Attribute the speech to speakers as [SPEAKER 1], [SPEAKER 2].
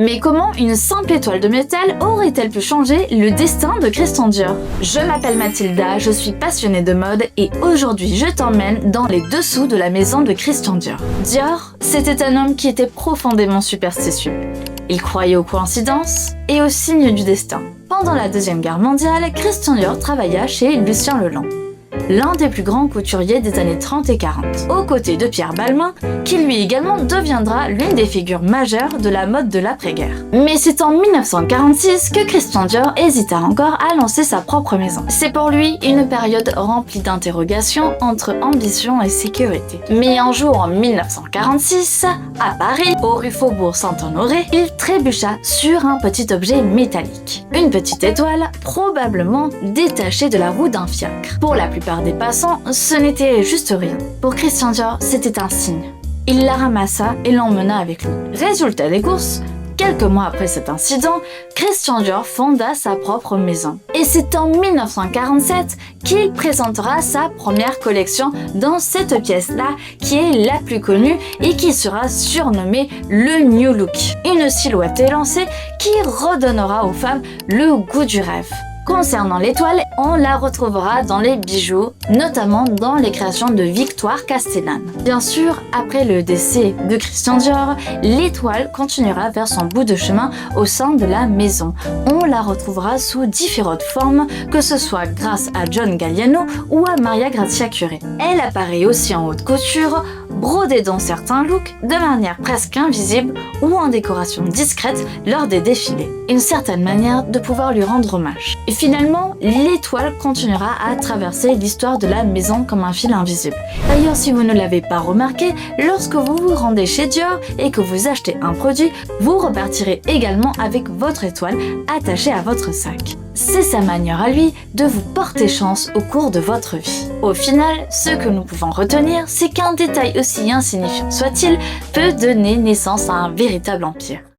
[SPEAKER 1] Mais comment une simple étoile de métal aurait-elle pu changer le destin de Christian Dior? Je m'appelle Mathilda, je suis passionnée de mode et aujourd'hui je t'emmène dans les dessous de la maison de Christian Dior. Dior, c'était un homme qui était profondément superstitieux. Il croyait aux coïncidences et aux signes du destin. Pendant la Deuxième Guerre mondiale, Christian Dior travailla chez Lucien Lelong, l'un des plus grands couturiers des années 30 et 40, aux côtés de Pierre Balmain, qui lui également deviendra l'une des figures majeures de la mode de l'après-guerre. Mais c'est en 1946 que Christian Dior hésita encore à lancer sa propre maison. C'est pour lui une période remplie d'interrogations entre ambition et sécurité. Mais un jour en 1946, à Paris, au rue Faubourg Saint-Honoré, il trébucha sur un petit objet métallique. Une petite étoile, probablement détachée de la roue d'un fiacre. Pour la plupart des passants, ce n'était juste rien. Pour Christian Dior, c'était un signe. Il la ramassa et l'emmena avec lui. Résultat des courses, quelques mois après cet incident, Christian Dior fonda sa propre maison. Et c'est en 1947 qu'il présentera sa première collection dans cette pièce-là, qui est la plus connue et qui sera surnommée le New Look. Une silhouette élancée qui redonnera aux femmes le goût du rêve. Concernant l'étoile, on la retrouvera dans les bijoux, notamment dans les créations de Victoire Castellane. Bien sûr, après le décès de Christian Dior, l'étoile continuera vers son bout de chemin au sein de la maison. On la retrouvera sous différentes formes, que ce soit grâce à John Galliano ou à Maria Grazia Chiuri. Elle apparaît aussi en haute couture, brodée dans certains looks, de manière presque invisible ou en décoration discrète lors des défilés. Une certaine manière de pouvoir lui rendre hommage. Et finalement, l'étoile continuera à traverser l'histoire de la maison comme un fil invisible. D'ailleurs, si vous ne l'avez pas remarqué, lorsque vous vous rendez chez Dior et que vous achetez un produit, vous repartirez également avec votre étoile attachée à votre sac. C'est sa manière à lui de vous porter chance au cours de votre vie. Au final, ce que nous pouvons retenir, c'est qu'un détail aussi insignifiant soit-il peut donner naissance à un véritable empire.